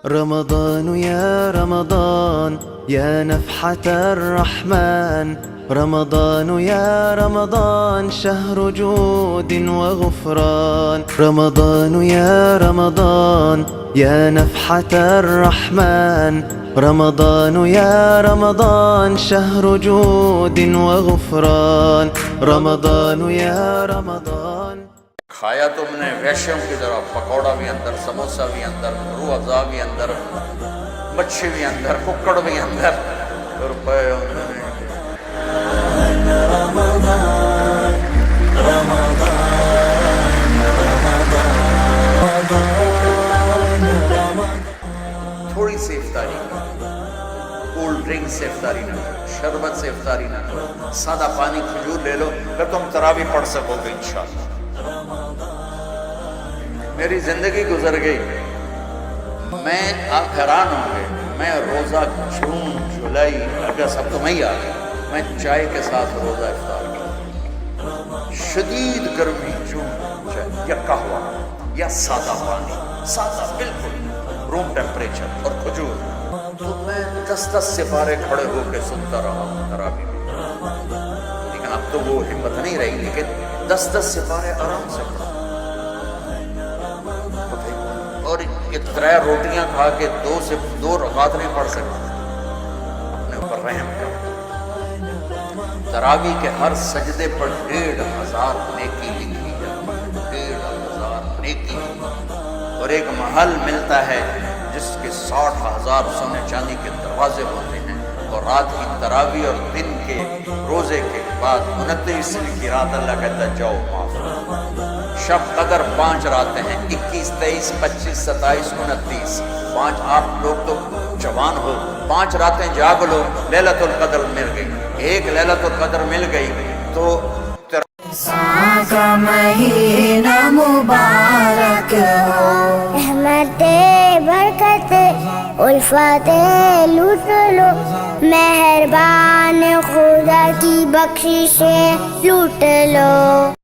رمضان يا رمضان يا نفحة الرحمن، رمضان يا رمضان شهر جود وغفران، رمضان يا رمضان يا نفحة الرحمن، رمضان يا رمضان شهر جود وغفران، رمضان يا رمضان. کھایا تم نے ویشیوں کی طرح، پکوڑا بھی اندر، سموسا بھی اندر، روح افزا بھی اندر، مچھی بھی اندر، ککڑ بھی اندر، روپے تھوڑی سی افطاری، کولڈ ڈرنک سے افطاری نہ کرو، شربت سے افطاری نہ کرو، سادہ پانی کھجور لے لو، پھر تم تراویح پڑھ سکو گے انشاءاللہ. میری زندگی گزر گئی، میں آپ حیران ہوں گے، میں روزہ جون جولائی اگست اب تو مئی آ گئی، میں چائے کے ساتھ روزہ افطار کیا. شدید گرمی، جون چائے یا قہوہ یا سادہ پانی، سادہ بالکل روم ٹیمپریچر اور کھجور، تو میں 10 سپارے کھڑے ہو کے سنتا رہا تراویح میں. لیکن اب تو وہ ہمت نہیں رہی، لیکن 10 سپارے آرام سے پڑھا. اور یہ 3 روٹیاں کھا کے 2 رکعت نہیں پڑھ سکتے، اپنے اوپر رحم کرو. تراویح کے ہر سجدے پر 1500 نیکی لکھی جاتی، 1500 نیکی. اور ایک محل ملتا ہے جس کے 60,000 سونے چاندی کے دروازے ہوتے ہیں، اور رات کی تراویح اور دن کے روزے کے بعد 29ویں کی رات اللہ کہتا ہے جاؤ معاف. شب قدر 5 راتیں ہیں، 21 23 25 27 29. 5 آپ لوگ تو جوان ہو، 5 راتیں جاگ لو، لیلۃ القدر مل گئی. ایک لیلۃ القدر مل گئی تو کا مہینہ مبارک ہو، رحمت برکت الفت لوٹ لو، مہربان خدا کی بخشش لوٹ لو.